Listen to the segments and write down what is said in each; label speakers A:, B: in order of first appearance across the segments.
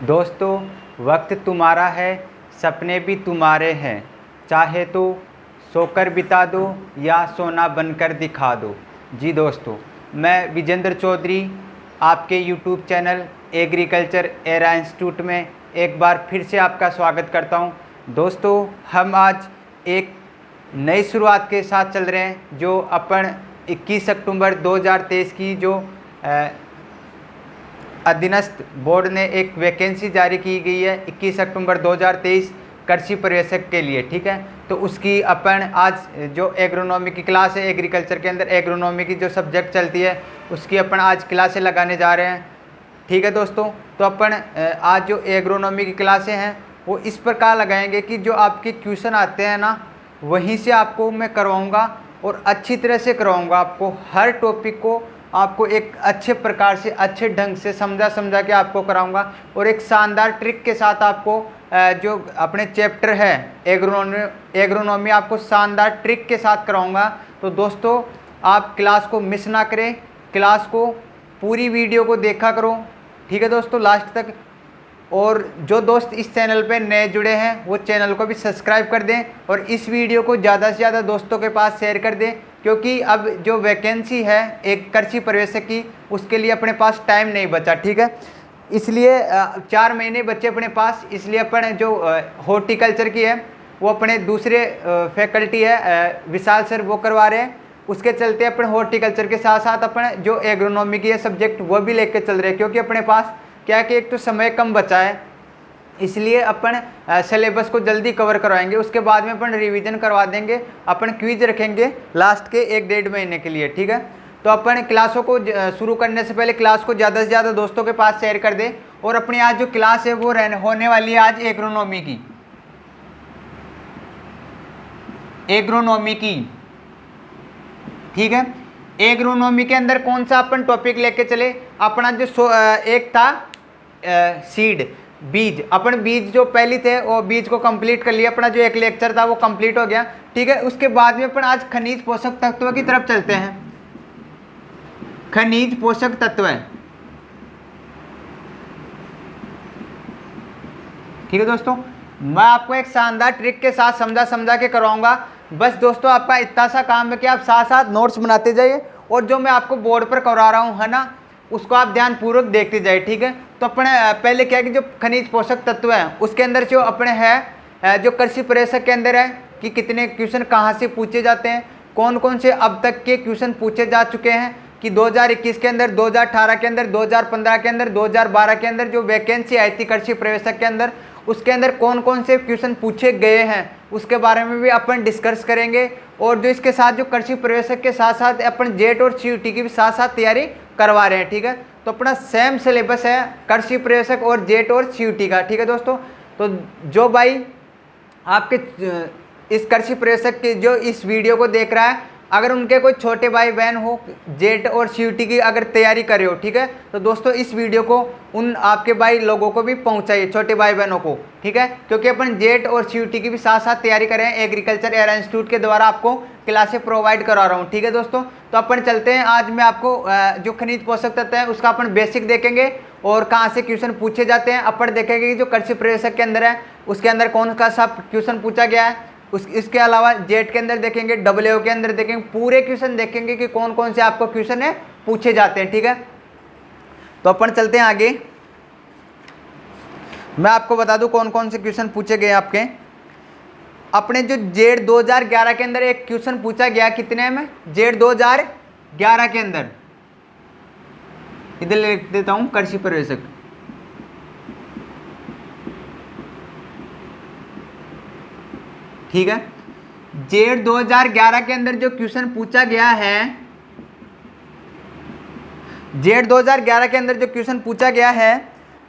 A: दोस्तों, वक्त तुम्हारा है, सपने भी तुम्हारे हैं। चाहे तो सोकर बिता दो या सोना बनकर दिखा दो। जी दोस्तों, मैं विजेंद्र चौधरी आपके YouTube channel agriculture era institute में एक बार फिर से आपका स्वागत करता हूं। दोस्तों, हम आज एक नई शुरुआत के साथ चल रहे हैं जो अपन 21 अक्टूबर 2023 की जो अधीनस्थ बोर्ड ने एक वैकेंसी जारी की गई है 21 अक्टूबर 2023 कृषि पर्यवेक्षक के लिए। ठीक है, तो उसकी अपन आज जो एग्रोनॉमी की क्लास है, एग्रीकल्चर के अंदर एग्रोनॉमी की जो सब्जेक्ट चलती है उसकी अपन आज क्लासें लगाने जा रहे हैं। ठीक है दोस्तों, तो अपन आज जो एग्रोनॉमी की क्लासें हैं वो इस प्रकार लगाएंगे कि जो आपके क्वेश्चन आते हैं ना वहीं से आपको मैं करवाऊँगा और अच्छी तरह से करवाऊँगा। आपको हर टॉपिक को आपको एक अच्छे प्रकार से अच्छे ढंग से समझा के आपको कराऊंगा और एक शानदार ट्रिक के साथ आपको जो अपने चैप्टर है एग्रोनॉमी आपको शानदार ट्रिक के साथ कराऊंगा। तो दोस्तों, आप क्लास को मिस ना करें, क्लास को पूरी वीडियो को देखा करो। ठीक है दोस्तों, लास्ट तक। और जो दोस्त इस चैनल पे नए जुड़े हैं वो चैनल को भी सब्सक्राइब कर दें और इस वीडियो को ज़्यादा से ज़्यादा दोस्तों के पास शेयर कर दें, क्योंकि अब जो वैकेंसी है एक कृषि पर्यवेक्षक की उसके लिए अपने पास टाइम नहीं बचा। ठीक है, इसलिए 4 महीने बच्चे अपने पास, इसलिए अपन जो हॉर्टिकल्चर की है वो अपने दूसरे फैकल्टी है विशाल सर वो करवा रहे हैं। उसके चलते अपन हॉर्टिकल्चर के साथ साथ अपन जो एग्रोनॉमी की है सब्जेक्ट वो भी लेके चल रहे हैं, क्योंकि अपने पास क्या है कि एक तो समय कम बचा है, इसलिए अपन सिलेबस को जल्दी कवर करवाएंगे। उसके बाद में अपन रिवीजन करवा देंगे, अपन क्विज रखेंगे लास्ट के 1-1.5 महीने के लिए। ठीक है, तो अपन क्लासों को शुरू करने से पहले क्लास को ज़्यादा से ज़्यादा दोस्तों के पास शेयर कर दें। और अपनी आज जो क्लास है वो होने वाली है आज एग्रोनॉमी की। ठीक है, एग्रोनॉमी के अंदर कौन सा अपन टॉपिक लेके चले? अपना जो एक था सीड बीज, अपन बीज जो पहली थे वो बीज को कंप्लीट कर लिया। अपना जो एक लेक्चर था वो कंप्लीट हो गया। ठीक है, उसके बाद में अपन आज खनिज पोषक तत्वों की तरफ चलते हैं। खनिज पोषक तत्व, ठीक है दोस्तों, मैं आपको एक शानदार ट्रिक के साथ समझा के करवाऊंगा। बस दोस्तों, आपका इतना सा काम है कि आप साथ साथ नोट्स बनाते जाइए और जो मैं आपको बोर्ड पर करवा रहा हूँ है ना उसको आप ध्यानपूर्वक देखते जाइए। ठीक है, तो अपने पहले क्या है कि जो खनिज पोषक तत्व है उसके अंदर जो अपने है जो कृषि पर्यवेक्षक के अंदर है कि कितने क्वेश्चन कहाँ से पूछे जाते हैं, कौन कौन से अब तक के क्वेश्चन पूछे जा चुके हैं कि 2021 के अंदर, 2018 के अंदर, 2015 के अंदर, 2012 के अंदर जो वैकेंसी आई थी कृषि पर्यवेक्षक के अंदर उसके अंदर कौन कौन से क्वेश्चन पूछे गए हैं उसके बारे में भी अपन डिस्कस करेंगे। और जो इसके साथ जो कृषि पर्यवेक्षक के साथ साथ अपन जेट और सीयूटी की भी साथ साथ तैयारी करवा रहे हैं। ठीक है, तो अपना सेम सिलेबस है कृषि पर्यवेक्षक और जेट और सीयूटी का। ठीक है दोस्तों, तो जो भाई आपके इस कृषि पर्यवेक्षक के जो इस वीडियो को देख रहा है, अगर उनके कोई छोटे भाई बहन हो जेट और सीयूटी की अगर तैयारी करे हो, ठीक है, तो दोस्तों इस वीडियो को उन आपके भाई लोगों को भी पहुंचाइए, छोटे भाई बहनों को। ठीक है, क्योंकि अपन जेट और सीयूटी की भी साथ साथ तैयारी कर रहे हैं। एग्रीकल्चर एरा इंस्टीट्यूट के द्वारा आपको क्लासें प्रोवाइड करा रहा हूँ। ठीक है दोस्तों, तो अपन चलते हैं। आज मैं आपको जो खनिज पोषक तत्व है उसका अपन बेसिक देखेंगे और कहाँ से क्वेश्चन पूछे जाते हैं। अपन देखेंगे कि जो कृषि पर्यवेक्षक के अंदर है उसके अंदर कौन सा सब क्वेश्चन पूछा गया है। इसके अलावा जेट के अंदर देखेंगे, डब्ल्यू के अंदर देखेंगे, पूरे क्वेश्चन देखेंगे कि कौन कौन से आपको क्वेश्चन है पूछे जाते हैं। ठीक है, तो अपन चलते हैं आगे। मैं आपको बता दूं कौन कौन से क्वेश्चन पूछे गए आपके। अपने जो जेट 2011 के अंदर एक क्वेश्चन पूछा गया, कितने में? जेट 2011 के अंदर, इधर लिख देता हूं कृषि पर्यवेक्षक। ठीक है, जेट 2011 के अंदर जो क्वेश्चन पूछा गया है, जेट 2011 के अंदर जो क्वेश्चन पूछा गया है,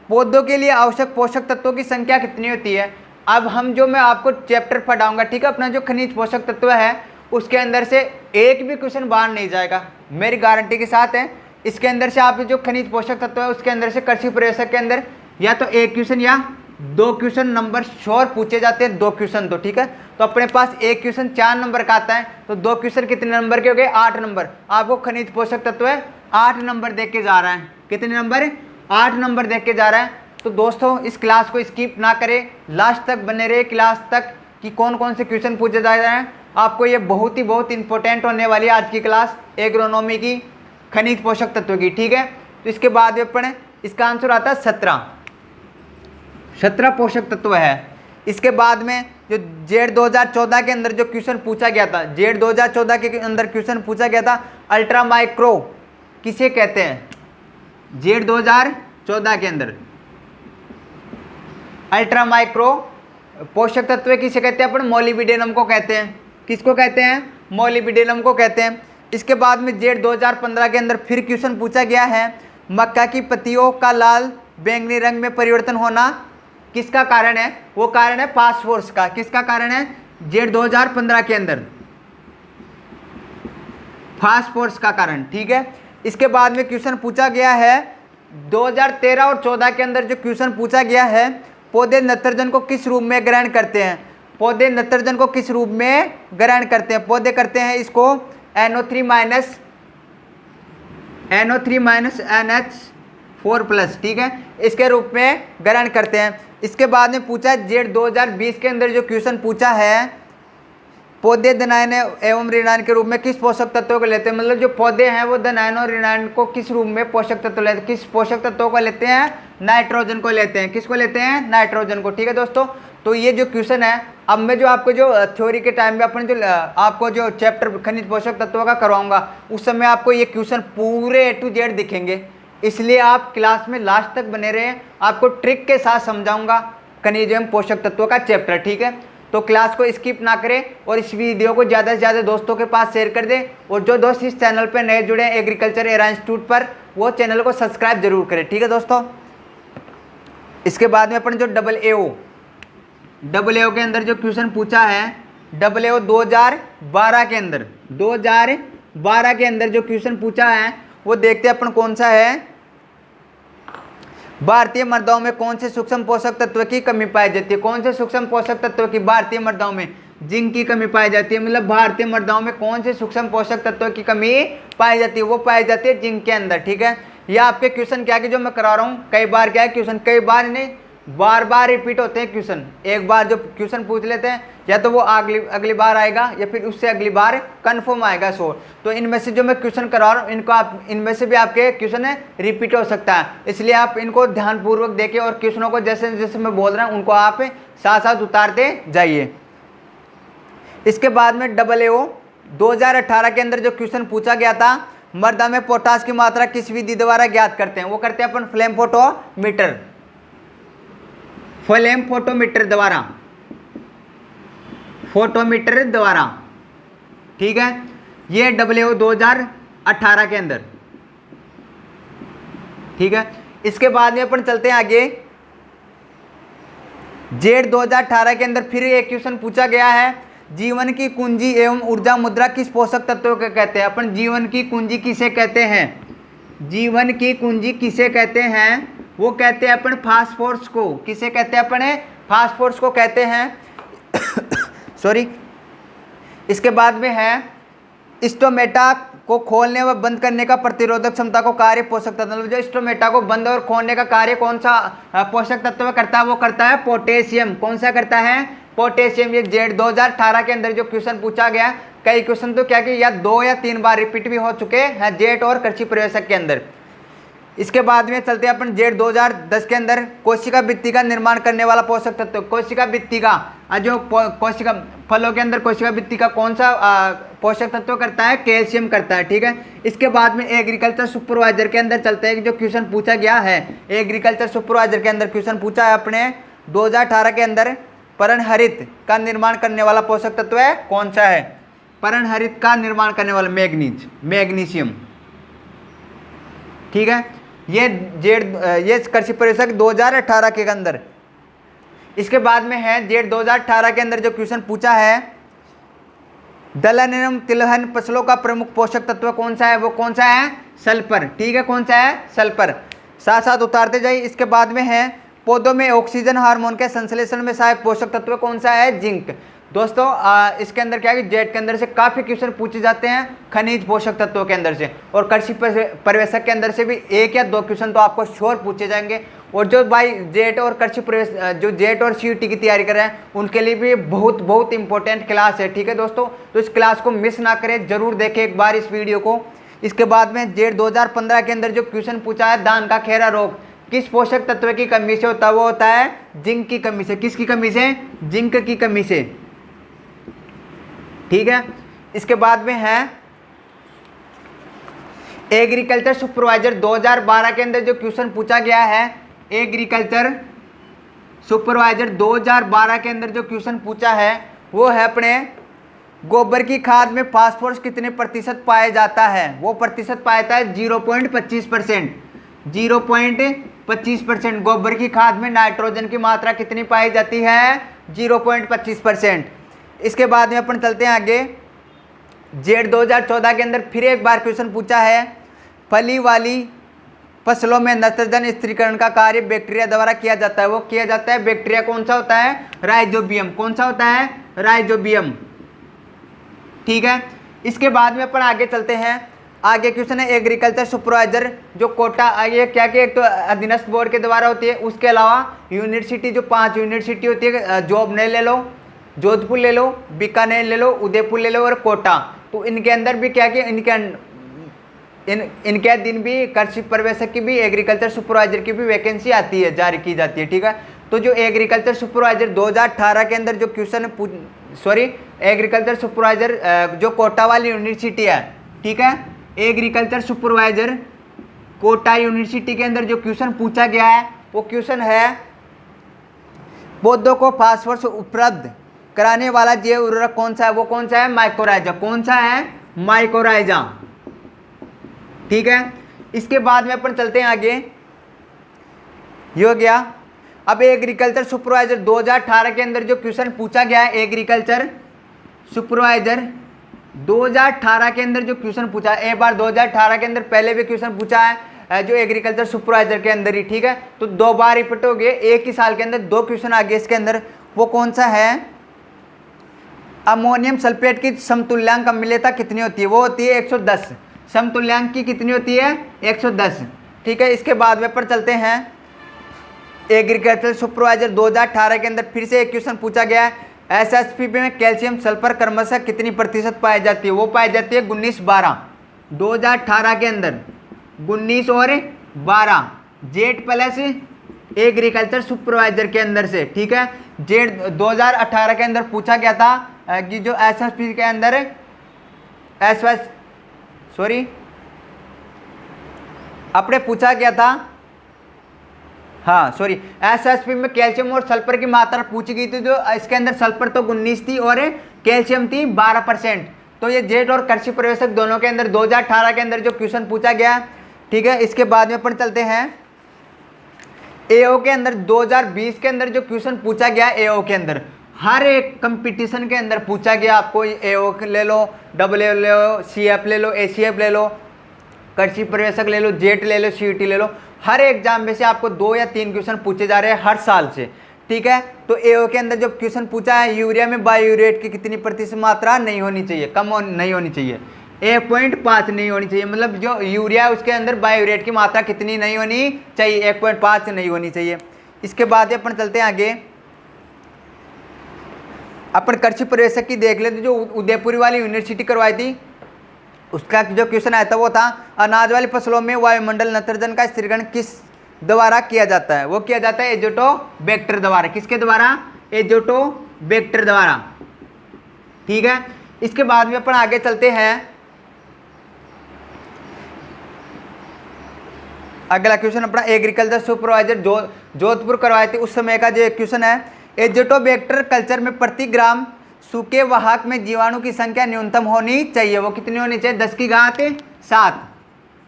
A: पौधों के लिए आवश्यक पोषक तत्वों की संख्या कितनी होती है? अब हम जो मैं आपको चैप्टर पढ़ाऊंगा, ठीक है, अपना जो खनिज पोषक तत्व है उसके अंदर से एक भी क्वेश्चन बाहर नहीं जाएगा, मेरी गारंटी के साथ है। इसके अंदर से आप जो खनिज पोषक तत्व है उसके अंदर से कृषि पर्यवेक्षक के अंदर या तो एक क्वेश्चन या 2 क्वेश्चन नंबर श्योर पूछे जाते हैं, 2 क्वेश्चन तो। ठीक है, तो अपने पास एक क्वेश्चन 4 नंबर का आता है, तो 2 क्वेश्चन कितने नंबर के हो गए? 8 नंबर। आपको खनिज पोषक तत्व है 8 नंबर देख के जा रहा है। कितने नंबर? 8 नंबर देख के जा रहा है। तो दोस्तों इस क्लास को स्किप ना करें, लास्ट तक बने रहे क्लास तक कि कौन कौन से क्वेश्चन पूछे जा रहे हैं। आपको ये बहुत इंपॉर्टेंट होने वाली है आज की क्लास एग्रोनॉमी की, खनिज पोषक तत्व की, ठीक है। तो इसके बाद अपन इसका आंसर आता है 17 पोषक तत्व है। इसके बाद में जो जेड 2014 के अंदर जो क्वेश्चन पूछा गया था, जेड 2014 के अंदर क्वेश्चन पूछा गया था, अल्ट्रा माइक्रो किसे कहते हैं? जेड 2014 के अंदर अल्ट्रा माइक्रो पोषक तत्व किसे कहते हैं? अपन मोलिब्डेनम को कहते हैं। किसको कहते हैं? मोलिब्डेनम को कहते हैं। इसके बाद में जेड 2015 के अंदर फिर क्वेश्चन पूछा गया है, मक्का की पत्तियों का लाल बैंगनी रंग में परिवर्तन होना किसका कारण है? वो कारण है फास्फोरस का। किसका कारण है? जेड 2015 के अंदर फास्फोरस का कारण, ठीक है। इसके बाद में क्वेश्चन पूछा गया है 2013 और 14 के अंदर जो क्वेश्चन पूछा गया है, पौधे नाइट्रोजन को किस रूप में ग्रहण करते हैं? पौधे नाइट्रोजन को किस रूप में ग्रहण करते हैं? पौधे करते हैं इसको NO3 NH4+, ठीक है, इसके रूप में ग्रहण करते हैं। इसके बाद में पूछा जेड 2020 के अंदर जो क्वेश्चन पूछा है, पौधे धनायन एवं ऋणायन के रूप में किस पोषक तत्वों को लेते हैं? मतलब जो पौधे हैं वो धनायन और ऋणायन को किस रूप में पोषक तत्व लेते हैं? किस पोषक तत्वों को लेते हैं? नाइट्रोजन को लेते हैं। किसको लेते हैं? नाइट्रोजन को, ठीक है दोस्तों। तो ये जो क्वेश्चन है, अब मैं जो आपको जो थ्योरी के टाइम में अपन जो आपको जो चैप्टर खनिज पोषक तत्वों का करवाऊंगा, उस समय आपको ये क्वेश्चन पूरे A to Z दिखेंगे। इसलिए आप क्लास में लास्ट तक बने रहें, आपको ट्रिक के साथ समझाऊंगा खनिज एवं पोषक तत्वों का चैप्टर, ठीक है। तो क्लास को स्किप ना करें और इस वीडियो को ज़्यादा से ज़्यादा दोस्तों के पास शेयर कर दें। और जो दोस्त इस चैनल पर नए जुड़े हैं एग्रीकल्चर एरा इंस्टीट्यूट पर, वो चैनल को सब्सक्राइब जरूर करें, ठीक है दोस्तों। इसके बाद में अपन जो AA के अंदर जो क्वेश्चन पूछा है, AA 2012 के अंदर 2012 के अंदर जो क्वेश्चन पूछा है वो देखते हैं अपन कौन सा है। भारतीय मृदाओं में कौन से सूक्ष्म पोषक तत्व की कमी पाई जाती है? कौन से सूक्ष्म पोषक तत्व की भारतीय मृदाओं में जिंक की कमी पाई जाती है? मतलब भारतीय मृदाओं में कौन से सूक्ष्म पोषक तत्व की कमी पाई जाती है? वो पाई जाती है जिंक के अंदर, ठीक है। ये आपके क्वेश्चन क्या कि जो मैं करा रहा हूँ, कई बार क्या है क्वेश्चन, कई बार नहीं बार बार रिपीट होते हैं क्वेश्चन। एक बार जो क्वेश्चन पूछ लेते हैं, या तो वो अगली बार आएगा या फिर उससे अगली बार कंफर्म आएगा। तो इनमें से जो मैं क्वेश्चन करा रहा हूँ, इनको आप इनमें से भी आपके क्वेश्चन रिपीट हो सकता है, इसलिए आप इनको ध्यानपूर्वक देखें और क्वेश्चनों को जैसे जैसे मैं बोल रहा हूँ उनको आप साथ साथ उतारते जाइए। इसके बाद में AA 2018 के अंदर जो क्वेश्चन पूछा गया था, मृदा में पोटाश की मात्रा किस विधि द्वारा ज्ञात करते हैं? वो करते हैं अपन फ्लेम फोटोमीटर द्वारा, ठीक है। ये AA 2018 के अंदर, ठीक है। इसके बाद में अपन चलते हैं आगे। जेड 2018 के अंदर फिर एक क्वेश्चन पूछा गया है, जीवन की कुंजी एवं ऊर्जा मुद्रा किस पोषक तत्व को कहते हैं? अपन जीवन की कुंजी किसे कहते हैं? जीवन की कुंजी किसे कहते हैं? वो कहते हैं अपन फास्फोरस को। किसे कहते हैं? अपन फास्फोरस को कहते हैं सॉरी। इसके बाद में है स्टोमेटा को खोलने व बंद करने का प्रतिरोधक क्षमता को कार्य पोषक तत्व, मतलब जो स्टोमेटा को बंद और खोलने का कार्य कौन सा पोषक तत्व करता है? वो करता है पोटेशियम। कौन सा करता है? पोटेशियम। ये जेड 2018 के अंदर जो क्वेश्चन पूछा गया, कई क्वेश्चन तो क्या कि या 2 या 3 बार रिपीट भी हो चुके हैं जेड और कृषि पर्यवेक्षक के अंदर। इसके बाद में चलते हैं अपन जेड 2010 के अंदर, कोशिका भित्ति का निर्माण करने वाला पोषक तत्व। कोशिका भित्ति का जो कोशिका फलों के अंदर कोशिका भित्ति का कौन सा पोषक तत्व करता है? कैल्शियम करता है, ठीक है। इसके बाद में एग्रीकल्चर सुपरवाइजर के अंदर चलते हैं, जो क्वेश्चन पूछा गया है एग्रीकल्चर सुपरवाइजर के अंदर क्वेश्चन पूछा है अपने 2018 के अंदर, पर्णहरित का निर्माण करने वाला पोषक तत्व है कौन सा है? पर्णहरित का निर्माण करने वाला मैग्नीशियम, ठीक है। ये कृषि पर्यवेक्षक 2018 के अंदर। इसके बाद में है जेड 2018 के अंदर जो क्वेश्चन पूछा है, दलहन एवं तिलहन फसलों का प्रमुख पोषक तत्व कौन सा है? वो कौन सा है? सल्फर, ठीक है। कौन सा है? सल्फर। साथ साथ उतारते जाइए। इसके बाद में है पौधों में ऑक्सीजन हार्मोन के संश्लेषण में सहायक पोषक तत्व कौन सा है? जिंक। दोस्तों इसके अंदर क्या है कि जेट के अंदर से काफ़ी क्वेश्चन पूछे जाते हैं खनिज पोषक तत्वों के अंदर से, और कृषि पर्यवेक्षक के अंदर से भी 1 या 2 क्वेश्चन तो आपको श्योर पूछे जाएंगे। और जो भाई जेट और कृषि प्रवेश जो जेट और सीयूटी की तैयारी कर रहे हैं उनके लिए भी बहुत इंपॉर्टेंट क्लास है, ठीक है दोस्तों। तो इस क्लास को मिस ना करें, जरूर देखें एक बार इस वीडियो को। इसके बाद में जेट 2015 के अंदर जो क्वेश्चन पूछा है, धान का खेरा रोग किस पोषक तत्व की कमी से होता है, वो होता है जिंक की कमी से। किसकी कमी से? जिंक की कमी से, ठीक है। इसके बाद में है एग्रीकल्चर सुपरवाइजर 2012 के अंदर जो क्वेश्चन पूछा गया है, एग्रीकल्चर सुपरवाइजर 2012 के अंदर जो क्वेश्चन पूछा है वो है अपने गोबर की खाद में फास्फोरस कितने प्रतिशत पाया जाता है। वो प्रतिशत पाया जाता है 0.25%। 0.25% गोबर की खाद में नाइट्रोजन की मात्रा कितनी पाई जाती है? 0.25%। इसके बाद में अपन चलते हैं आगे। जेड 2014 के अंदर फिर एक बार क्वेश्चन पूछा है, फली वाली फसलों में नाइट्रोजन स्थिरीकरण का कार्य बैक्टीरिया द्वारा किया जाता है। वो किया जाता है बैक्टीरिया कौन सा होता है? राइजोबियम। कौन सा होता है? राइजोबियम, ठीक है। इसके बाद में अपन आगे चलते हैं। आगे क्वेश्चन है एग्रीकल्चर सुपरवाइजर जो कोटा, ये क्या कि एक तो अधीनस्थ बोर्ड के द्वारा होती है, उसके अलावा यूनिवर्सिटी जो 5 यूनिवर्सिटी होती है, जॉब ने ले लो, जोधपुर ले लो, बीकानेर ले लो, उदयपुर ले लो और कोटा। तो इनके अंदर भी क्या कि इनके दिन भी कृषि पर्यवेक्षक की भी, एग्रीकल्चर सुपरवाइजर की भी वैकेंसी आती है, जारी की जाती है, ठीक है। तो जो एग्रीकल्चर सुपरवाइजर 2018 के अंदर जो क्वेश्चन एग्रीकल्चर सुपरवाइजर जो कोटा वाली यूनिवर्सिटी है, ठीक है, एग्रीकल्चर सुपरवाइजर कोटा यूनिवर्सिटी के अंदर जो क्वेश्चन पूछा गया है वो क्वेश्चन है, पौधों को फास्फोरस उपलब्ध कराने वाला जैव उर्वरक कौन सा है? वो कौन सा है? माइकोराइजा। कौन सा है? माइकोराइजा, ठीक है। इसके बाद में अपन चलते हैं आगे। ये हो गया। अब एग्रीकल्चर सुपरवाइजर 2018 के अंदर जो क्वेश्चन पूछा गया है, एग्रीकल्चर सुपरवाइजर 2018 के अंदर जो क्वेश्चन पूछा है, एक बार 2018 के अंदर पहले भी क्वेश्चन पूछा है जो एग्रीकल्चर सुपरवाइजर के अंदर ही, ठीक है। तो 2 बार रिपीट हो गए, एक ही साल के अंदर 2 क्वेश्चन आ गए इसके अंदर। वो कौन सा है? अमोनियम सल्फेट की समतुल्यांक अम्लीयता कितनी होती है? वो होती है 110। समतुल्यांक की कितनी होती है? 110, ठीक है। इसके बाद में पर चलते हैं एग्रीकल्चर सुपरवाइजर 2018 के अंदर फिर से एक क्वेश्चन पूछा गया है, एसएसपी में कैल्शियम सल्फर क्रमशः कितनी प्रतिशत पाई जाती है? वो पाई जाती है 19-12। 2018 के अंदर 19 और 12 जेड प्लस एग्रीकल्चर सुपरवाइजर के अंदर से, ठीक है। जेड 2018 के अंदर पूछा गया था कि जो एसएसपी के अंदर अपने पूछा गया था, एसएसपी में कैल्शियम और सल्फर की मात्रा पूछी गई थी। जो इसके अंदर सल्फर तो 19 थी और कैल्शियम थी 12%। तो ये जेट और कृषि पर्यवेक्षक दोनों के अंदर 2018 के अंदर जो क्वेश्चन पूछा गया, ठीक है। इसके बाद में अपन चलते हैं एओ के अंदर 2020 के अंदर जो क्वेश्चन पूछा गया, एओ के अंदर हर एक कंपटीशन के अंदर पूछा गया। आपको एओ ले लो, डब्ल्यू ले लो, सीएफ ले लो, एसीएफ ले लो, कृषि पर्यवेक्षक ले लो, जेट ले लो, सीयूटी ले लो, हर एग्जाम में से आपको 2 या 3 क्वेश्चन पूछे जा रहे हैं हर साल से, ठीक है। तो एओ के अंदर जो क्वेश्चन पूछा है, यूरिया में बायोयूरेट की कितनी प्रतिशत मात्रा नहीं होनी चाहिए? नहीं होनी चाहिए, 1.5 नहीं होनी चाहिए। मतलब जो यूरिया है उसके अंदर बायोयूरेट की मात्रा कितनी नहीं होनी चाहिए? 1.5 नहीं होनी चाहिए। इसके बाद अपन चलते हैं आगे। अपन कृषि पर्यवेक्षक की देख लेते, जो उदयपुर वाली यूनिवर्सिटी करवाई थी, उसका जो क्वेश्चन आया था वो था, अनाज वाली फसलों में वायुमंडल नाइट्रोजन का स्थिरीकरण किस द्वारा किया जाता है? वो किया जाता है एजोटोबैक्टर द्वारा। किसके द्वारा? एजोटोबैक्टर द्वारा, ठीक है। इसके बाद में अपन आगे चलते हैं। अगला क्वेश्चन अपना एग्रीकल्चर सुपरवाइजर जोधपुर करवाए थे उस समय का जो क्वेश्चन है, एजोटोबैक्टर कल्चर में प्रति ग्राम सूखे वाहक में जीवाणु की संख्या न्यूनतम होनी चाहिए। वो कितनी होनी चाहिए? 10 की घात 7।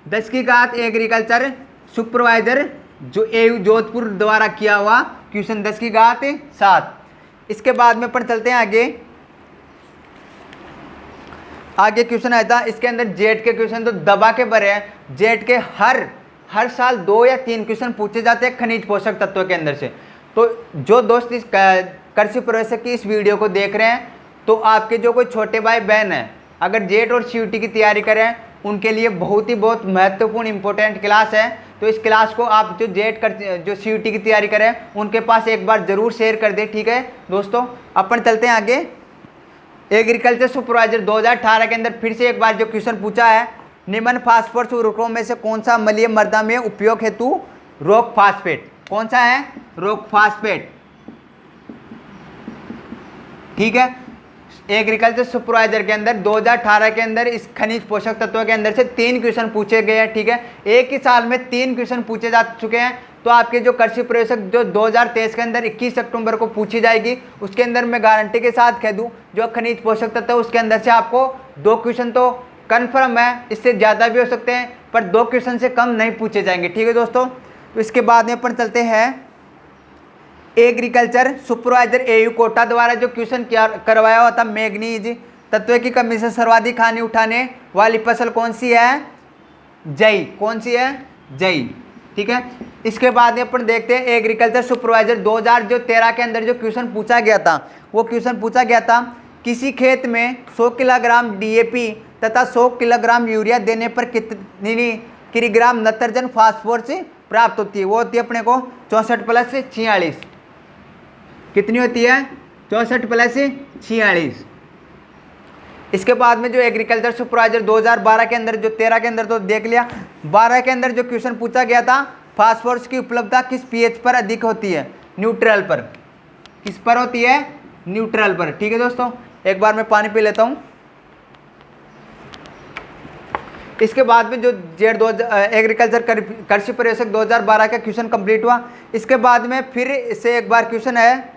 A: 10 की घात एग्रीकल्चर सुपरवाइजर जो एयू जोधपुर द्वारा किया हुआ क्वेश्चन, 10 की घात 7। इसके बाद में अपन चलते हैं आगे क्वेश्चन आया था। इसके अंदर जेट के क्वेश्चन तो दबा के भरे हैं। जेट के हर साल 2 या 3 क्वेश्चन पूछे जाते हैं खनिज पोषक तत्वों के अंदर से। तो जो दोस्त इस कृषि पर्यवेक्षक की इस वीडियो को देख रहे हैं तो आपके जो कोई छोटे भाई बहन हैं, अगर जेट और सीयूटी की तैयारी करें, उनके लिए बहुत महत्वपूर्ण इंपॉर्टेंट क्लास है। तो इस क्लास को आप जो जो सीयूटी की तैयारी करें, उनके पास एक बार ज़रूर शेयर कर दें, ठीक है दोस्तों। अपन चलते हैं आगे। एग्रीकल्चर सुपरवाइजर 2018 के अंदर फिर से एक बार जो क्वेश्चन पूछा है, निम्न फास्फोरस उर्वरकों में से कौन सा अम्लीय मृदा में उपयोग हेतु रॉक फास्फेट, कौन सा है, रॉक फास्फेट, ठीक है। एग्रीकल्चर सुपरवाइजर के अंदर 2018 के अंदर इस खनिज पोषक तत्वों के अंदर से 3 क्वेश्चन पूछे गए हैं, ठीक है। एक ही साल में 3 क्वेश्चन पूछे जा चुके हैं। तो आपके जो कृषि प्रवेशक जो 2023 के अंदर 21 अक्टूबर को पूछी जाएगी, उसके अंदर मैं गारंटी के साथ कह दूं, जो खनिज पोषक तत्व है उसके अंदर से आपको 2 क्वेश्चन तो कन्फर्म है, इससे ज़्यादा भी हो सकते हैं, पर 2 क्वेश्चन से कम नहीं पूछे जाएंगे, ठीक है दोस्तों। तो इसके बाद में अपन चलते हैं एग्रीकल्चर सुपरवाइजर एयू कोटा द्वारा जो क्वेश्चन करवाया हुआ था, मैग्नीज तत्व की कमी से सर्वाधिक हानि उठाने वाली फसल कौन सी है, जई, कौन सी है, जई, ठीक है। इसके बाद में अपन देखते हैं एग्रीकल्चर सुपरवाइजर 2013 के अंदर जो क्वेश्चन पूछा गया था, वो क्वेश्चन पूछा गया था, किसी खेत में 100 किलोग्राम डीएपी तथा 100 किलोग्राम यूरिया देने पर कितनी किलोग्राम नत्रजन फास्फोरस प्राप्त होती है। वो होती है अपने को 64 + 46, कितनी होती है, 64 + 46। इसके बाद में जो एग्रीकल्चर सुपरवाइजर 2012 के अंदर, जो 13 के अंदर तो देख लिया, 12 के अंदर जो क्वेश्चन पूछा गया था, फास्फोरस की उपलब्धता किस पीएच पर अधिक होती है, न्यूट्रल पर, किस पर होती है, न्यूट्रल पर, ठीक है दोस्तों। एक बार मैं पानी पी लेता हूँ। इसके बाद में जो जेड एग्रीकल्चर कृषि पर्यवेक्षक 2012 का क्वेश्चन कंप्लीट हुआ। इसके बाद में फिर से एक बार क्वेश्चन है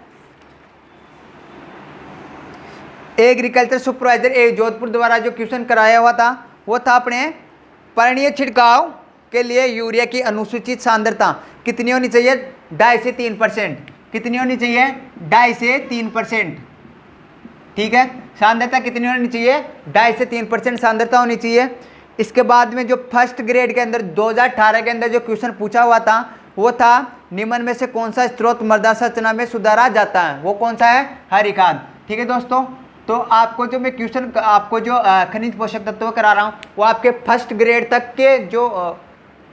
A: एग्रीकल्चर सुपरवाइजर ए जोधपुर द्वारा जो क्वेश्चन कराया हुआ था, वो था अपने पर्णीय छिड़काव के लिए यूरिया की अनुसूचित सांद्रता कितनी होनी चाहिए, 2.5 से 3%, कितनी होनी चाहिए, 2.5 से 3%, ठीक है। सांद्रता कितनी होनी चाहिए, 2.5 से 3% सांद्रता होनी चाहिए। इसके बाद में जो फर्स्ट ग्रेड के अंदर 2018 के अंदर जो क्वेश्चन पूछा हुआ था, वो था निम्न में से कौन सा स्रोत मृदा संरचना में सुधारा जाता है, वो कौन सा है, हरी खाद, ठीक है दोस्तों। तो आपको जो मैं क्वेश्चन आपको जो खनिज पोषक तत्व करा रहा हूँ, वो आपके फर्स्ट ग्रेड तक के जो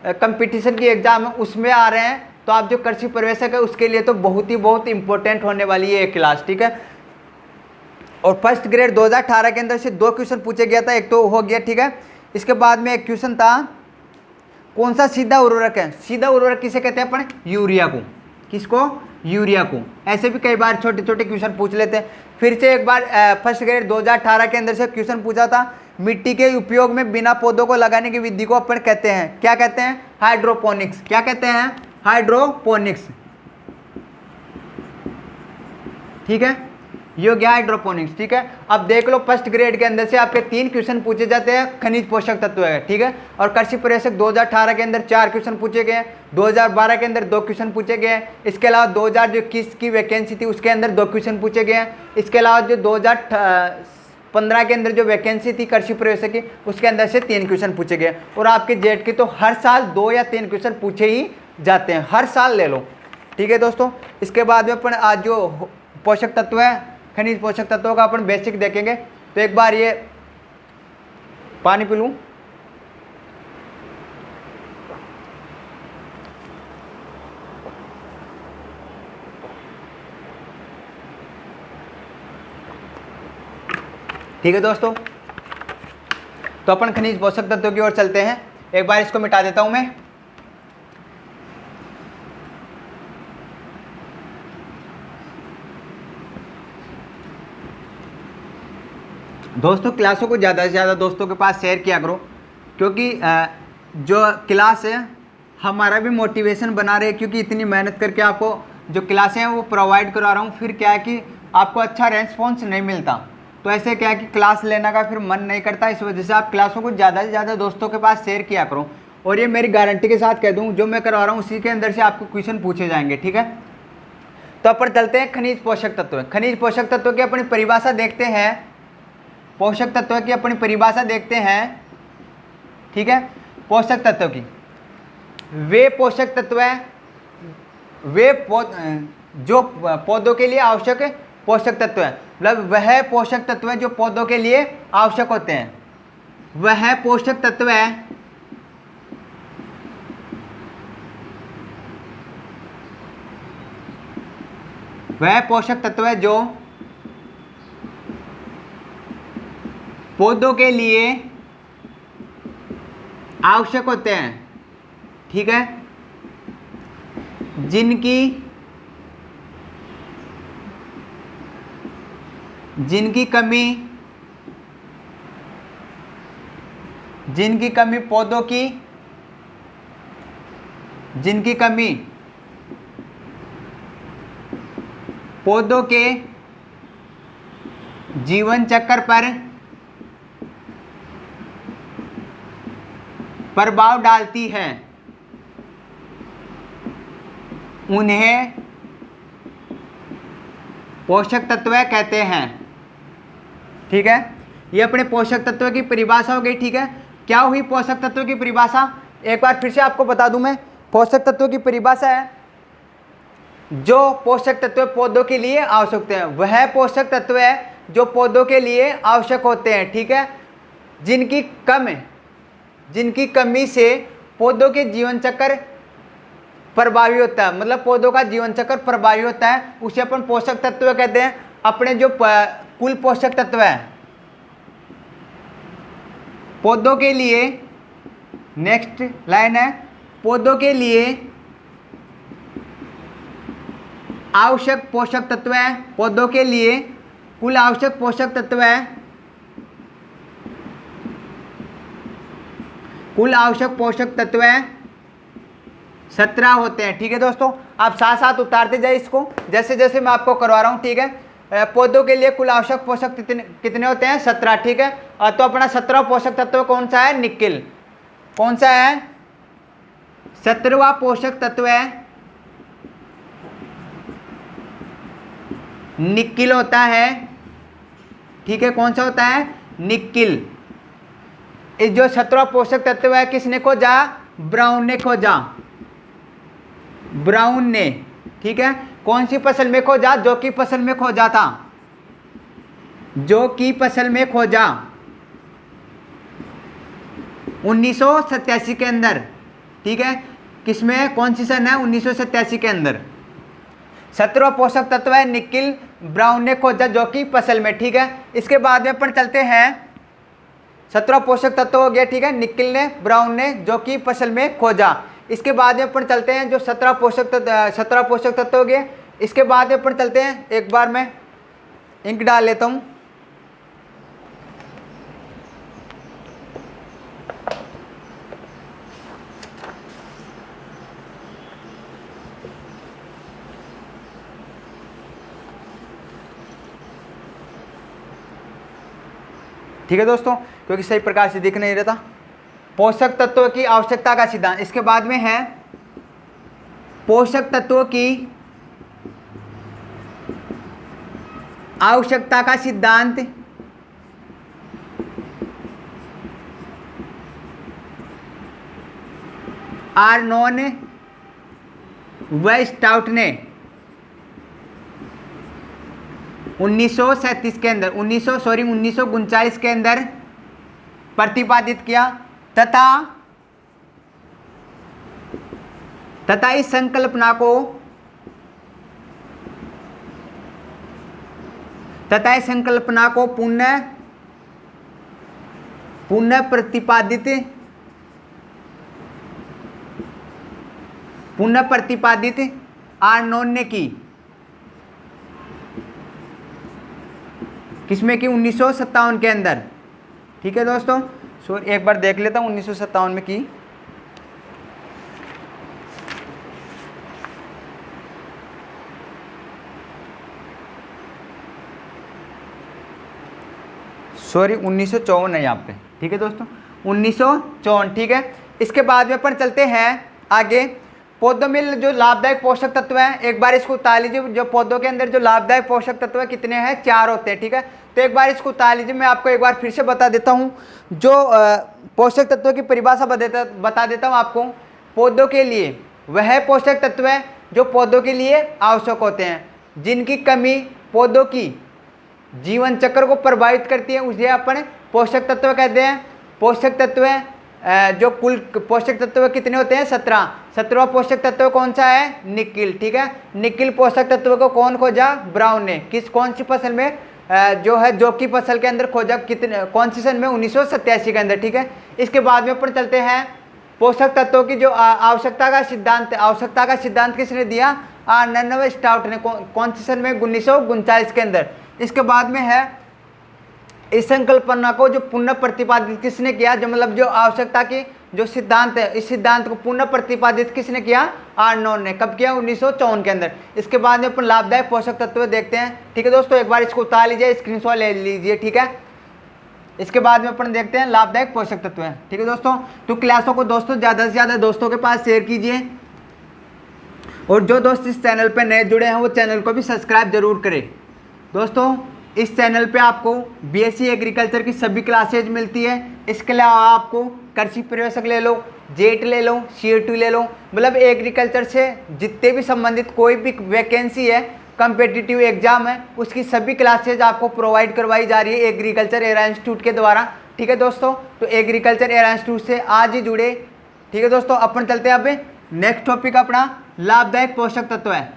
A: कंपटीशन की एग्जाम है उसमें आ रहे हैं। तो आप जो कृषि पर्यवेक्षक है उसके लिए तो बहुत इंपॉर्टेंट होने वाली है ये क्लास, ठीक है। और फर्स्ट ग्रेड 2018 के अंदर से 2 क्वेश्चन पूछे गया था, एक तो हो गया, ठीक है। इसके बाद में एक क्वेश्चन था, कौन सा सीधा उर्वरक है, सीधा उर्वरक किसे कहते हैं अपन, यूरिया को, किसको, यूरिया को। ऐसे भी कई बार छोटे छोटे क्वेश्चन पूछ लेते हैं। फिर से एक बार फर्स्ट ग्रेड 2018 के अंदर से क्वेश्चन पूछा था, मिट्टी के उपयोग में बिना पौधों को लगाने की विधि को अपन कहते हैं, क्या कहते हैं, हाइड्रोपोनिक्स, क्या कहते हैं, हाइड्रोपोनिक्स, ठीक है, योग्य हाइड्रोपोनिक्स, ठीक है। अब देख लो फर्स्ट ग्रेड के अंदर से आपके 3 क्वेश्चन पूछे जाते हैं खनिज पोषक तत्व है, ठीक है। और कृषि पर्यवेक्षक 2018 के अंदर 4 क्वेश्चन पूछे गए, 2012 के अंदर 2 क्वेश्चन पूछे गए। इसके अलावा 2021 की वैकेंसी थी उसके अंदर 2 क्वेश्चन पूछे गए। इसके अलावा जो 2015 के अंदर जो वैकेंसी थी कृषि पर्यवेक्षक की, उसके अंदर से 3 क्वेश्चन पूछे गए। और आपके जेट के तो हर साल 2 या 3 क्वेश्चन पूछे ही जाते हैं, हर साल ले लो, ठीक है दोस्तों। इसके बाद में अपन आज जो पोषक तत्व है, खनिज पोषक तत्वों का अपन बेसिक देखेंगे। तो एक बार ये पानी पी लूं। ठीक है दोस्तों, तो अपन खनिज पोषक तत्वों की ओर चलते हैं। एक बार इसको मिटा देता हूं मैं। दोस्तों क्लासों को ज़्यादा से ज़्यादा दोस्तों के पास शेयर किया करो, क्योंकि जो क्लास है हमारा भी मोटिवेशन बना रहे, क्योंकि इतनी मेहनत करके आपको जो क्लासें हैं वो प्रोवाइड करा रहा हूँ। फिर क्या है कि आपको अच्छा रेस्पॉन्स नहीं मिलता, तो ऐसे क्या है कि क्लास लेने का फिर मन नहीं करता। इस वजह से आप क्लासों को ज़्यादा से ज़्यादा दोस्तों के पास शेयर किया करो। और ये मेरी गारंटी के साथ कह दूँ, जो मैं करवा रहा हूँ उसी के अंदर से आपको क्वेश्चन पूछे जाएंगे, ठीक है। तो अपन चलते हैं खनिज पोषक तत्व। खनिज पोषक तत्व की अपनी परिभाषा देखते हैं, पोषक तत्व की अपनी परिभाषा देखते हैं, ठीक है। पोषक तत्व की, वे पोषक तत्व हैं, वे जो पौधों के लिए आवश्यक पोषक तत्व हैं। मतलब वह पोषक तत्व है जो पौधों के लिए आवश्यक होते हैं। वह पोषक तत्व है वह पोषक तत्व है जो पौधों के लिए आवश्यक होते हैं, ठीक है, जिनकी कमी पौधों की पौधों के जीवन चक्र पर प्रभाव डालती है, उन्हें पोषक तत्व कहते हैं। ठीक है, ये अपने पोषक तत्व की परिभाषा हो गई। ठीक है, क्या हुई पोषक तत्व की परिभाषा? एक बार फिर से आपको बता दूं मैं, पोषक तत्व की परिभाषा है जो पोषक तत्व पौधों के लिए आवश्यक होते हैं, वह पोषक तत्व है जो पौधों के लिए आवश्यक होते हैं। ठीक है, जिनकी कमी से पौधों के जीवन चक्र प्रभावी होता है, मतलब पौधों का जीवन चक्र प्रभावी होता है, उसे अपन पोषक तत्व कहते हैं। अपने जो कुल पोषक तत्व है पौधों के लिए, नेक्स्ट लाइन है, पौधों के लिए आवश्यक पोषक तत्व है, पौधों के लिए कुल आवश्यक पोषक तत्व है, कुल आवश्यक पोषक तत्व है 17 होते हैं। ठीक है दोस्तों, आप साथ साथ उतारते जाइए इसको जैसे जैसे मैं आपको करवा रहा हूँ। ठीक है, पौधों के लिए कुल आवश्यक पोषक कितने होते हैं? 17। ठीक है, तो अपना 17वां पोषक तत्व कौन सा है? निकेल। कौन सा है? 17वां पोषक तत्व है निकेल होता है। ठीक है, कौन सा होता है? निकेल। इस जो 17वां पोषक तत्व है किसने खोजा? ब्राउन ने खोजा, ब्राउन ने। ठीक है, कौन सी फसल में खोजा? जौ की फसल में खोजा था, जौ की फसल में खोजा 1987 के अंदर। ठीक है, किसमें, कौन सी सन है? 1987 के अंदर 17वां पोषक तत्व है निकेल, ब्राउन ने खोजा जौ की फसल में। ठीक है, इसके बाद में अपन चलते हैं, 17वां पोषक तत्व हो गया। ठीक है, निकेल ने, ब्राउन ने जौ की फसल में खोजा। इसके बाद में अपन चलते हैं जो 17 पोषक तत्व हो गए। इसके बाद में अपन चलते हैं, एक बार मैं इंक डाल लेता हूँ। ठीक है दोस्तों, क्योंकि सही प्रकार से दिख नहीं रहता। पोषक तत्वों की आवश्यकता का सिद्धांत, इसके बाद में है पोषक तत्वों की आवश्यकता का सिद्धांत। आर्नोन व स्टाउट ने 1937 के अंदर 1939 के अंदर प्रतिपादित किया तथा इस संकल्पना को पुनः प्रतिपादित आर्नोन ने की। किसमें की? 1957 के अंदर। ठीक है दोस्तों, एक बार देख लेता हूँ 1957 में की। सॉरी 1954 है यहाँ पे। ठीक है दोस्तों, 1954। ठीक है, इसके बाद में अपन चलते हैं आगे। पौधों में जो लाभदायक पोषक तत्व हैं, एक बार इसको उतार लीजिए। जो पौधों के अंदर जो लाभदायक पोषक तत्व है कितने हैं? 4 होते हैं। ठीक है, तो एक बार इसको उतार लीजिए। मैं आपको एक बार फिर से बता देता हूँ, जो पोषक तत्वों की परिभाषा बता देता हूँ आपको। पौधों के लिए वह पोषक तत्व है जो पौधों के लिए आवश्यक होते हैं, जिनकी कमी पौधों की जीवन चक्र को प्रभावित करती है उसे अपन पोषक तत्व कहते हैं। पोषक तत्व जो कुल पोषक तत्व कितने होते हैं 17वां पोषक तत्व कौन सा है निकिल। ठीक है, निकिल पोषक तत्व को कौन खोजा ब्राउन ने, कौन सी फसल में जो है जौ की फसल के अंदर खोजा, कौन सी सन में 1987 के अंदर। ठीक है, इसके बाद में अपन चलते हैं पोषक तत्वों की जो आवश्यकता का सिद्धांत किसने दिया आर्नल्ड स्टाउट ने, कौन सी सन में 1939 के अंदर। इसके बाद में है इस संकल्पना को जो पुनः प्रतिपादित किसने किया, जो मतलब जो आवश्यकता की जो सिद्धांत है इस सिद्धांत को पुनः प्रतिपादित किसने किया आर्नोल्ड ने, कब किया 1954 के अंदर। इसके बाद में अपन लाभदायक पोषक तत्व देखते हैं। ठीक है दोस्तों, एक बार इसको उतार लीजिए, स्क्रीनशॉट ले लीजिए। ठीक है, इसके बाद में अपन देखते हैं लाभदायक पोषक तत्व है। ठीक है दोस्तों, तो क्लासों को दोस्तों ज़्यादा से ज़्यादा दोस्तों के पास शेयर कीजिए, और जो दोस्त इस चैनल पर नए जुड़े हैं वो चैनल को भी सब्सक्राइब जरूर करें। दोस्तों इस चैनल पे आपको बीएससी एग्रीकल्चर की सभी क्लासेज मिलती है। इसके अलावा आपको कृषि पर्यवेक्षक ले लो, जेट ले लो, CO2 ले लो, मतलब एग्रीकल्चर से जितने भी संबंधित कोई भी वैकेंसी है, कम्पिटिटिव एग्जाम है, उसकी सभी क्लासेज आपको प्रोवाइड करवाई जा रही है एग्रीकल्चर एरा इंस्टीट्यूट के द्वारा। ठीक है दोस्तों, तो एग्रीकल्चर एरा इंस्टीट्यूट से आज ही जुड़े। ठीक है दोस्तों, अपन चलते हैं अब नेक्स्ट टॉपिक अपना लाभदायक पोषक तत्व है।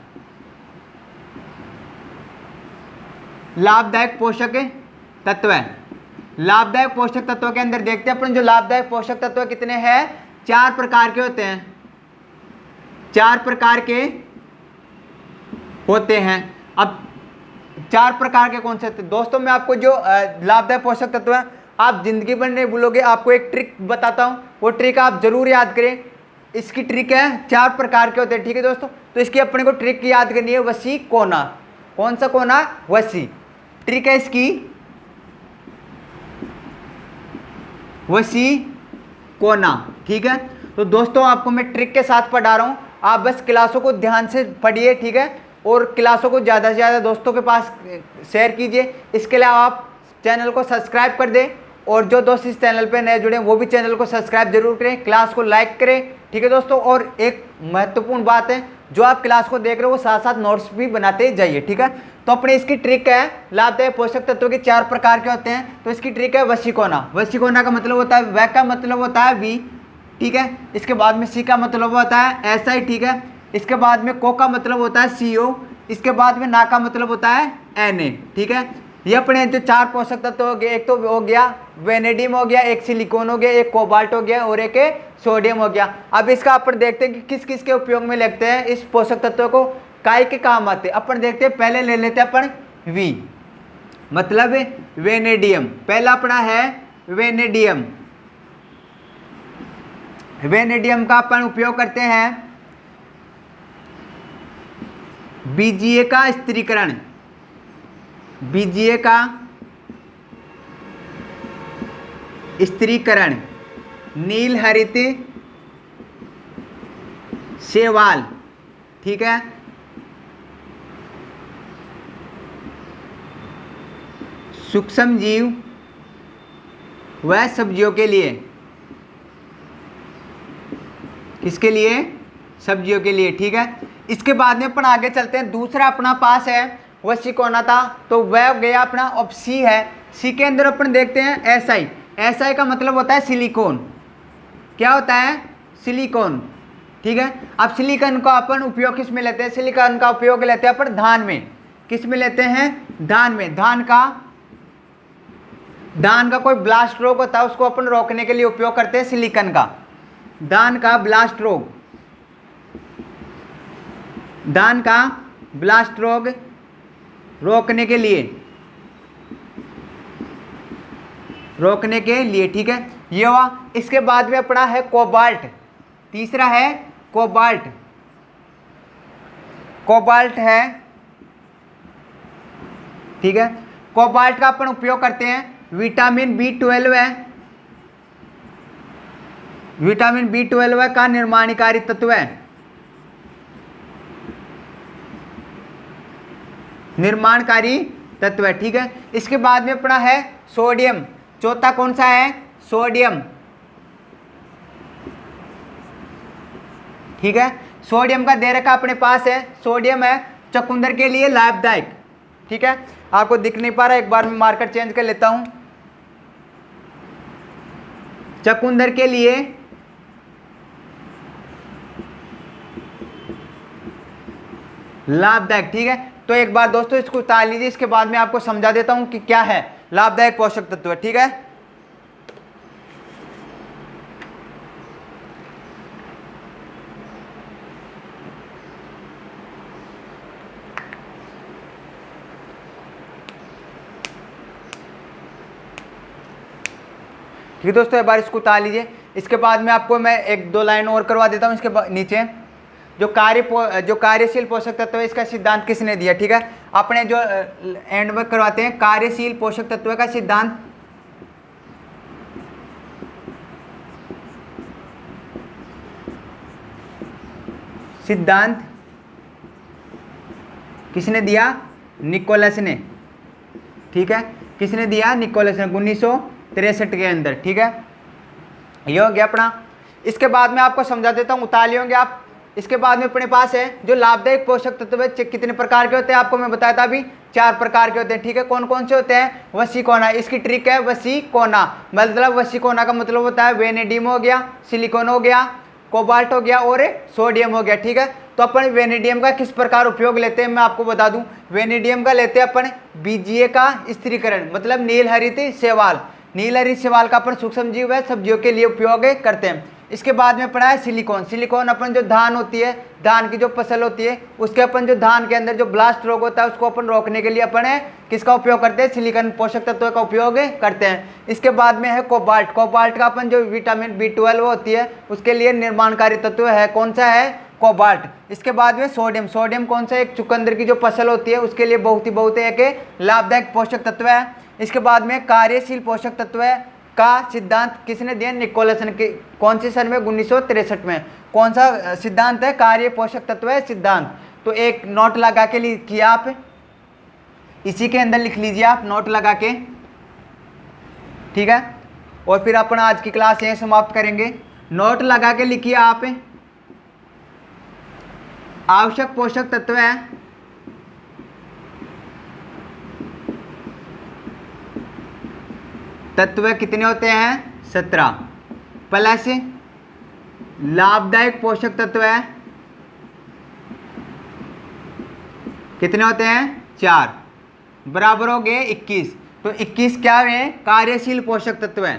A: लाभदायक पोषक तत्व है। लाभदायक पोषक तत्व के अंदर देखते हैं अपन जो लाभदायक पोषक तत्व कितने हैं, 4 प्रकार के होते हैं। 4 प्रकार के होते हैं। अब 4 प्रकार के कौन से दोस्तों, मैं आपको जो लाभदायक पोषक तत्व है आप जिंदगी भर नहीं भूलोगे। आपको एक ट्रिक बताता हूँ, वो ट्रिक आप जरूर याद करें। इसकी ट्रिक है 4 प्रकार के होते हैं। ठीक है दोस्तों, तो इसकी अपने को ट्रिक याद करनी है, वसी कोना। कौन सा कोना, वसी। ट्रिक है इसकी वसी कोना। ठीक है, तो दोस्तों आपको मैं ट्रिक के साथ पढ़ा रहा हूँ, आप बस क्लासों को ध्यान से पढ़िए। ठीक है, और क्लासों को ज़्यादा से ज़्यादा दोस्तों के पास शेयर कीजिए। इसके अलावा आप चैनल को सब्सक्राइब कर दें, और जो दोस्त इस चैनल पे नए जुड़े हैं वो भी चैनल को सब्सक्राइब जरूर करें, क्लास को लाइक करें। ठीक है दोस्तों, और एक महत्वपूर्ण बात है, जो आप क्लास को देख रहे हो वो साथ साथ नोट्स भी बनाते जाइए। ठीक है, तो अपने इसकी ट्रिक है लाभदायक पोषक तत्वों के 4 प्रकार के होते हैं। तो इसकी ट्रिक है वशीकोना। वशीकोना का मतलब होता है व का मतलब होता है वी। ठीक है, इसके बाद में सी का मतलब होता है ऐसा ही। ठीक है, इसके बाद में को का मतलब होता है CO, इसके बाद में ना का मतलब होता है Na। ठीक है, ये अपने जो 4 पोषक तत्व हो गए, एक तो हो गया वेनेडियम हो गया, एक सिलिकॉन हो गया, एक कोबाल्ट हो गया, और एक सोडियम हो गया। अब इसका अपन देखते हैं कि किस किस के उपयोग में लगते हैं इस पोषक तत्व को, काय के काम आते हैं। अपन देखते हैं, पहले ले लेते हैं अपन वी, मतलब वेनेडियम। पहला अपना है वेनेडियम। वेनेडियम का अपन उपयोग करते हैं बीजीए का स्थिरीकरण, बीजीए का स्थिरीकरण, नील हरित शैवाल। ठीक है, सूक्ष्म जीव व सब्जियों के लिए, किसके लिए, सब्जियों के लिए। ठीक है, इसके बाद में अपन आगे चलते हैं। दूसरा अपना पास है वशीकोना था, तो वह गया अपना अब सी है। सी के अंदर अपन देखते हैं SI। SI का मतलब होता है सिलिकॉन। क्या होता है, सिलिकॉन। ठीक है, अब सिलिकॉन का अपन उपयोग किस में लेते हैं, सिलिकॉन का उपयोग लेते हैं अपन धान में। किस में लेते हैं, धान में। धान का कोई ब्लास्ट रोग होता है, उसको अपन रोकने के लिए उपयोग करते हैं सिलिकॉन का। धान का ब्लास्ट रोग, धान का ब्लास्ट रोग रोकने के लिए। ठीक है, ये हुआ। इसके बाद में अपना है कोबाल्ट। तीसरा है कोबाल्ट। कोबाल्ट है। ठीक है, कोबाल्ट का अपन उपयोग करते हैं, विटामिन B12 है, विटामिन B12 का निर्माणकारी तत्व है, निर्माणकारी तत्व है। ठीक है, इसके बाद में अपना है सोडियम। चौथा कौन सा है, सोडियम। ठीक है, सोडियम का दे रखा अपने पास है, सोडियम है चुकंदर के लिए लाभदायक। ठीक है, आपको दिख नहीं पा रहा, एक बार मैं मार्कर चेंज कर लेता हूं। चुकंदर के लिए लाभदायक, ठीक है। तो एक बार दोस्तों इसको उतार लीजिए, इसके बाद मैं आपको समझा देता हूं कि क्या है लाभदायक पोषक तत्व, ठीक है। ठीक है दोस्तों, एक बार इसको उतार लीजिए। इसके बाद में आपको मैं एक दो लाइन और करवा देता हूँ। इसके नीचे जो कार्यशील पोषक तत्व है, इसका सिद्धांत किसने दिया, ठीक है। अपने जो एंड में करवाते हैं, कार्यशील पोषक तत्व का सिद्धांत किसने दिया, निकोलस ने, ठीक है। किसने दिया, निकोलस ने 1963 के अंदर, ठीक है। ये हो गया अपना। इसके बाद में आपको समझा देता हूँ, उतार लियोगे आप। इसके बाद में अपने पास है जो लाभदायक पोषक तत्व है, कितने प्रकार के होते हैं आपको मैं बताया था अभी, 4 प्रकार के होते हैं, ठीक है। कौन कौन से होते हैं, वसीकोना, इसकी ट्रिक है वसीकोना, मतलब वसीकोना का मतलब होता है वेनेडियम हो गया, सिलिकॉन हो गया, कोबाल्ट हो गया और सोडियम हो गया, ठीक है। तो अपन वेनेडियम का किस प्रकार उपयोग लेते हैं मैं आपको बता दूं। वेनेडियम का लेते हैं अपन बीजीए का स्थिरीकरण, मतलब नील हरित शैवाल, नील हरित शैवाल का अपन सूक्ष्म जीव है सब्जियों के लिए उपयोग करते हैं। इसके बाद में पड़ा है सिलिकॉन। सिलिकॉन अपन जो धान होती है, धान की जो फसल होती है, उसके अपन जो धान के अंदर जो ब्लास्ट रोग होता है उसको अपन रोकने के लिए अपन किसका उपयोग करते हैं, सिलिकॉन पोषक तत्व का उपयोग करते हैं। इसके बाद में है कोबाल्ट। कोबाल्ट का अपन जो विटामिन B12 होती है उसके लिए निर्माणकारी तत्व है, कौन सा है, कोबाल्ट। इसके बाद में सोडियम। सोडियम कौन सा, एक चुकंदर की जो फसल होती है उसके लिए बहुत एक लाभदायक पोषक तत्व है। इसके बाद में कार्यशील पोषक तत्व का सिद्धांत किसने दिया, निकोलस ने, कौन से सन में, 1963 में। कौन सा सिद्धांत है, कार्य पोषक तत्व है सिद्धांत। तो एक नोट लगा के लिखिए आप, इसी के अंदर लिख लीजिए आप नोट लगा के, ठीक है। और फिर अपन आज की क्लास यहीं समाप्त करेंगे। नोट लगा के लिखिए आप, आवश्यक पोषक तत्व है तत्व कितने होते हैं, 17, प्लस लाभदायक पोषक तत्व है कितने होते हैं, 4, बराबर हो गए 21। तो 21 क्या है, कार्यशील पोषक तत्व है,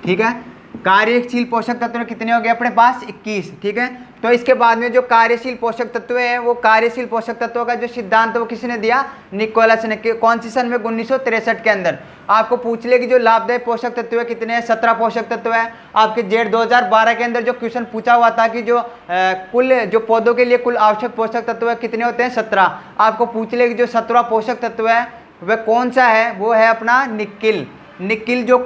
A: ठीक है। कार्यशील पोषक तत्व कितने हो गए अपने पास, 21, ठीक है। तो इसके बाद में जो कार्यशील पोषक तत्व है, वो कार्यशील पोषक तत्वों का जो सिद्धांत है वो किसने दिया, निकोलस ने। कौन सी सन में, 1963 के अंदर। आपको पूछ ले कि जो लाभदायक पोषक तत्व है कितने हैं, 17 पोषक तत्व है। आपके जेड 2012 के अंदर जो क्वेश्चन पूछा हुआ था कि जो कुल जो पौधों के लिए कुल आवश्यक पोषक तत्व है कितने होते हैं, 17। आपको पूछ ले कि जो 17वां पोषक तत्व है वह कौन सा है, वो है अपना निकिल। निकिल जो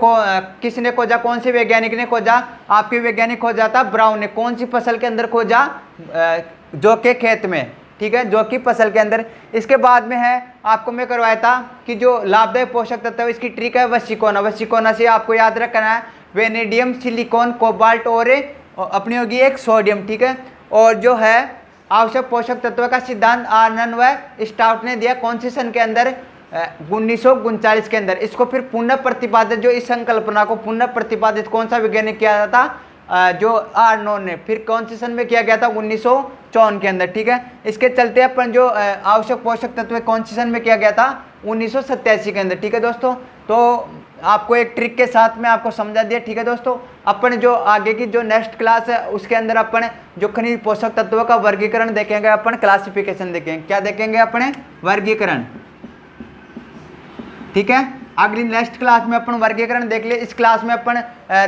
A: किसने खोजा, कौन से वैज्ञानिक ने खोजा, आपके वैज्ञानिक खोजा था ब्राउन ने। कौन सी फसल के अंदर खोजा, जौ के खेत में, ठीक है, जौ की फसल के अंदर। इसके बाद में है, आपको मैं करवाया था कि जो लाभदायक पोषक तत्व है इसकी ट्रिक है वसीकोना। वसीकोना से आपको याद रखना है वेनेडियम, सिलिकॉन, कोबाल्ट और अपनी होगी एक सोडियम, ठीक है। और जो है आवश्यक पोषक तत्व का सिद्धांत आनंद व स्टाउट ने दिया, कौन से सन के अंदर, 1939 के अंदर। इसको फिर पुनः प्रतिपादित, जो इस संकल्पना को पुनः प्रतिपादित कौन सा वैज्ञानिक किया था, जो आर्नोल्ड ने। फिर कौन से सन में किया गया था, 1954 के अंदर, ठीक है। इसके चलते अपन जो आवश्यक पोषक तत्व कौन से सन में किया गया था, 1987 के अंदर, ठीक है दोस्तों। तो आपको एक ट्रिक के साथ में आपको समझा दिया, ठीक है दोस्तों। अपन जो आगे की जो नेक्स्ट क्लास है उसके अंदर अपन जो खनिज पोषक तत्वों का वर्गीकरण देखेंगे, अपन क्लासिफिकेशन देखेंगे। क्या देखेंगे अपने, वर्गीकरण, ठीक है। अगली नेक्स्ट क्लास में अपन वर्गीकरण देख लिए। इस क्लास में अपन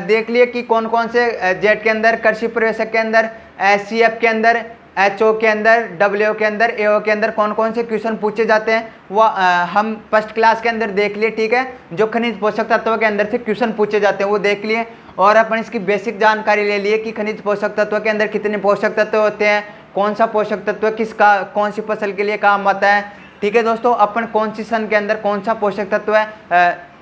A: देख लिए कि कौन कौन से जेड के अंदर, कृषि प्रवेशक के अंदर, SCF के अंदर, HO के अंदर, WO के अंदर, AO के अंदर कौन कौन से क्वेश्चन पूछे जाते हैं वो हम फर्स्ट क्लास के अंदर देख लिए, ठीक है। जो खनिज पोषक तत्व के अंदर से क्वेश्चन पूछे जाते हैं वो देख लिए। और अपन इसकी बेसिक जानकारी ले लिए कि खनिज पोषक तत्व के अंदर कितने पोषक तत्व होते हैं, कौन सा पोषक तत्व किसका कौन सी फसल के लिए काम आता है, ठीक है दोस्तों। अपन कौन सी सन के अंदर कौन सा पोषक तत्व है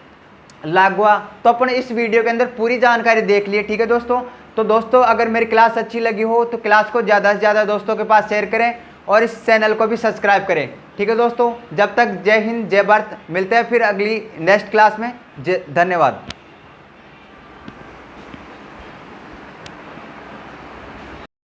A: लागू हुआ, तो अपन इस वीडियो के अंदर पूरी जानकारी देख लिए, ठीक है दोस्तों। तो दोस्तों अगर मेरी क्लास अच्छी लगी हो तो क्लास को ज़्यादा से ज़्यादा दोस्तों के पास शेयर करें और इस चैनल को भी सब्सक्राइब करें। ठीक है दोस्तों, जब तक जय हिंद जय भारत, मिलते हैं फिर अगली नेक्स्ट क्लास में। धन्यवाद।